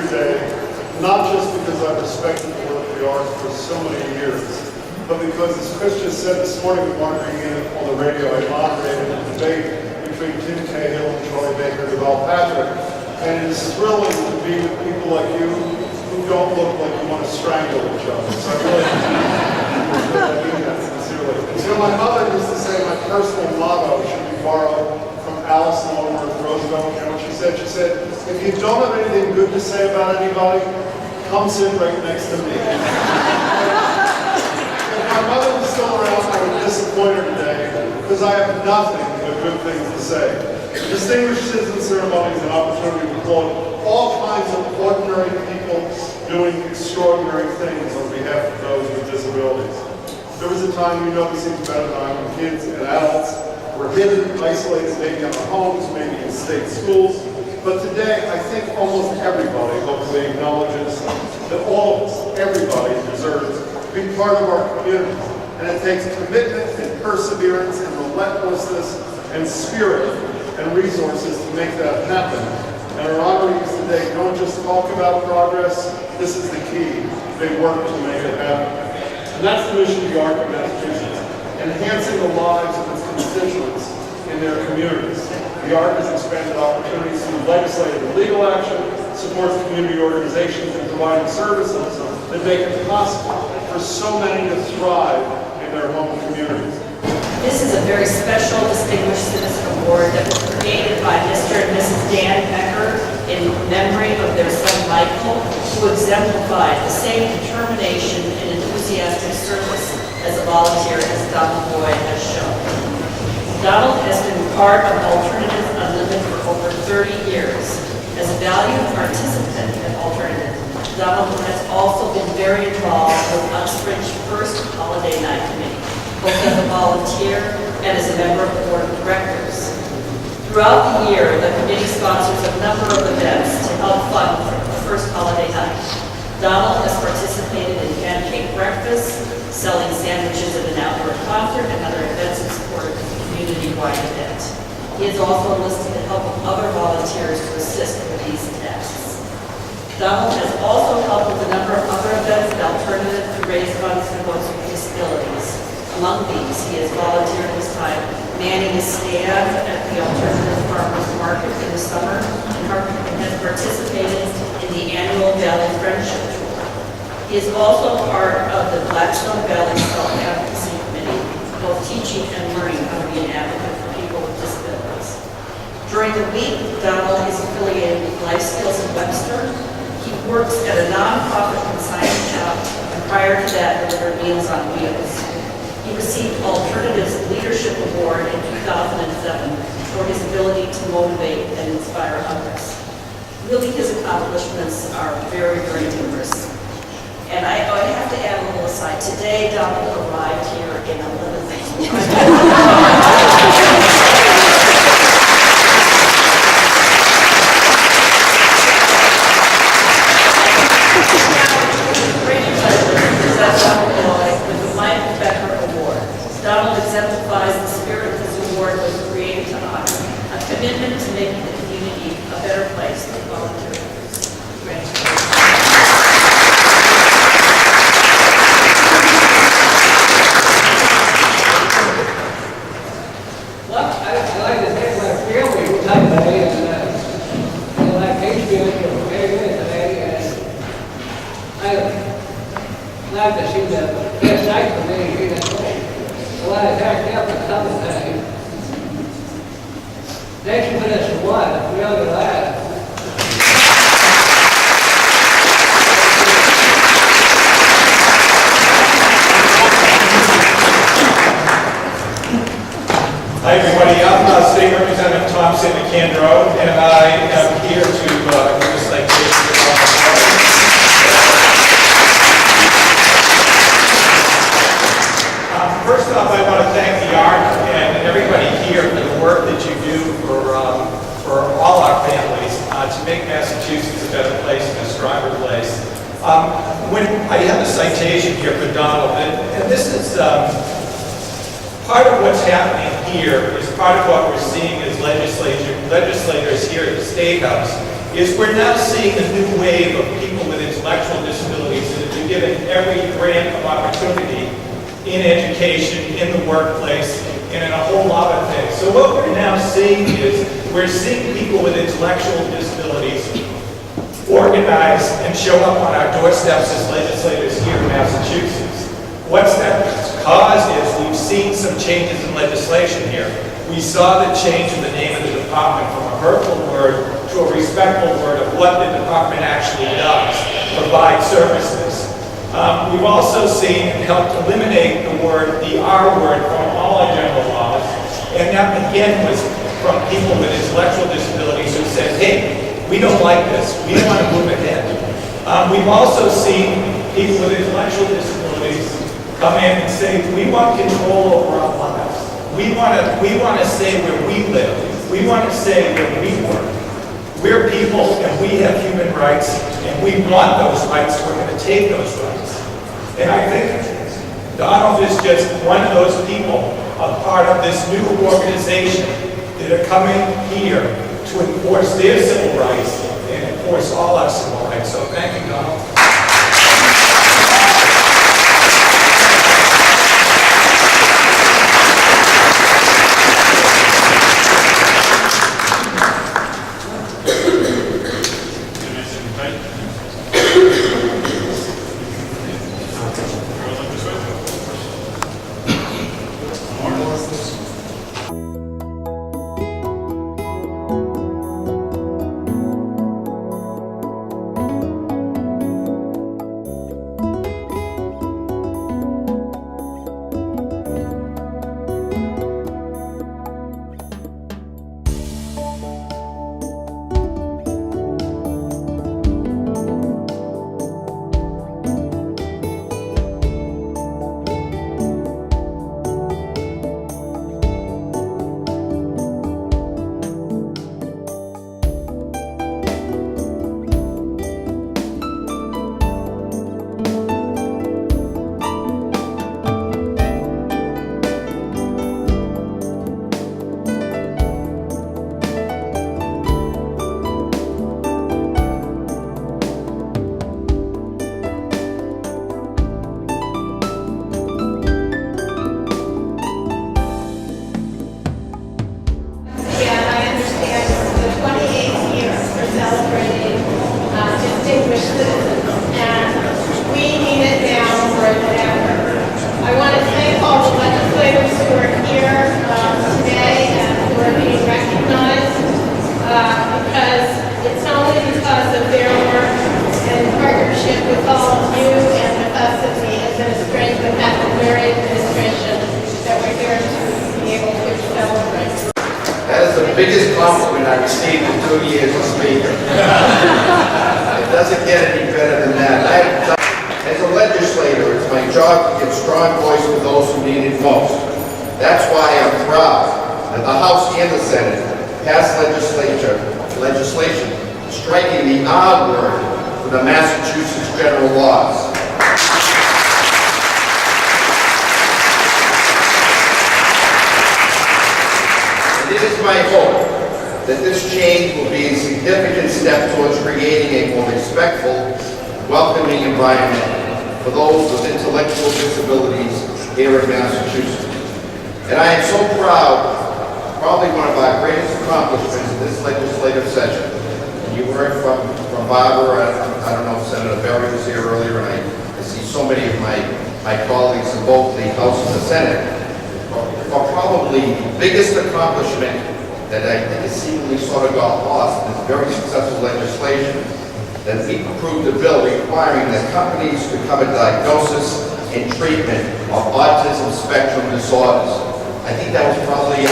today, not just because I've respected the work of the arts for so many years, but because, as Chris just said this morning, wandering in on the radio, I moderated a debate between Tim Cahill and Charlie Baker DeVal Patrick, and it is thrilling to be with people like you who don't look like you want to strangle each other. So I really mean that sincerely. And so my mother used to say my personal motto should be borrowed from Alice Longworth Roosevelt. And what she said, if you don't have anything good to say about anybody, come sit right next to me. If my mother was still around, I would disappoint her today because I have nothing but good things to say. Distinguished Citizen Ceremony is an opportunity to applaud all kinds of ordinary people doing extraordinary things on behalf of those with disabilities. There was a time, you know this seems better than I, when kids and adults were hidden, isolated, maybe in our homes, maybe in state schools. But today, I think almost everybody hopefully acknowledges that all of us, everybody, deserves to be part of our community. And it takes commitment and perseverance and relentlessness and spirit and resources to make that happen. And our honorees today don't just talk about progress, this is the key. They work to make it happen. And that's the mission of the ARC of Massachusetts, enhancing the lives of its constituents in their communities. The ARC has expanded opportunities through legislative and legal action, supports community organizations in providing services that make it possible for so many to thrive in their home communities. This is a very special Distinguished Citizen Award that was created by Mr. and Mrs. Dan Becker in memory of their son Michael, who exemplified the same determination and enthusiastic service as a volunteer as Donald Boyd has shown. Donald has been part of Alternative Unlimited for over 30 years. As a valued participant in Alternative, Donald has also been very involved with Uxbridge First Holiday Night Committee, both as a volunteer and as a member of the board of directors. Throughout the year, the committee sponsors a number of events to help fund the first holiday night. Donald has participated in pancake breakfast, selling sandwiches at an outdoor concert, and other events in support of the community-wide event. He has also enlisted the help of other volunteers to assist with these tasks. Donald has also helped with a number of other events at Alternative to raise funds for those with disabilities. Among these, he has volunteered his time manning a stand at the Alternative Farmers Market in the summer and has participated in the annual Valley Friendship Tour. He is also part of the Blackstone Valley Self-Advocacy Committee, both teaching and learning how to be an advocate for people with disabilities. During the week, Donald is affiliated with Life Skills in Webster. He works at a nonprofit consignment shop, and prior to that, delivered Meals on Wheels. He received Alternative's Leadership Award in 2007 for his ability to motivate and inspire others. Really, his accomplishments are very, very numerous. And I have to add a little aside. Today, Donald arrived here in a limousine. Donald exemplifies the spirit of this award was created to honor a commitment to making the community a better place for volunteers. Well, I'd like to thank my family who died today, and like HB came in today, and I'm glad to see the best night for me here at home. Well, I packed up a couple of things. Thank you for this award. I'm really glad. Hi everybody, I'm State Representative Tom Sannicandro, and I am here to give a citation. First off, I want to thank the ARC and everybody here for the work that you do for all our families to make Massachusetts a better place and a stronger place. When I have a citation here for Donald, and this is part of what's happening here is part of what we're seeing as legislators here at the State House. is we're now seeing a new wave of people with intellectual disabilities that have been given every grant of opportunity in education, in the workplace, and in a whole lot of things. So what we're now seeing is we're seeing people with intellectual disabilities organize and show up on our doorsteps as legislators here in Massachusetts. What's that cause is we've seen some changes in legislation here. We saw the change in the name of the department from a hurtful word to a respectful word of what the department actually does, provide services. We've also seen and helped eliminate the word, the R word, from all our general laws. And that again was from people with intellectual disabilities who said, hey, we don't like this. We don't want to move ahead. We've also seen people with intellectual disabilities come in and say, we want control over our lives. We want to say where we live. We want to say where we work. We're people and we have human rights and we want those rights. We're going to take those rights. And I think Donald is just one of those people, a part of this new organization that are coming here to enforce their civil rights and enforce all our civil rights. So thank you, Donald. Biggest compliment I received in 2 years as Speaker. It doesn't get any better than that. As a legislator, it's my job to give strong voice to those who need it most. That's why I'm proud that the House and the Senate passed legislation striking the R word from the Massachusetts general laws. It is my hope that this change will be a significant step towards creating a more respectful, welcoming environment for those with intellectual disabilities here in Massachusetts. And I am so proud, probably one of our greatest accomplishments in this legislative session. And you heard from Barbara, I don't know if Senator Berry was here earlier, and I see so many of my colleagues in both the House and the Senate. For probably the biggest accomplishment that I think has seemingly sort of got lost in this very successful legislation, that we approved a bill requiring that companies to cover diagnosis and treatment of autism spectrum disorders. I think that was probably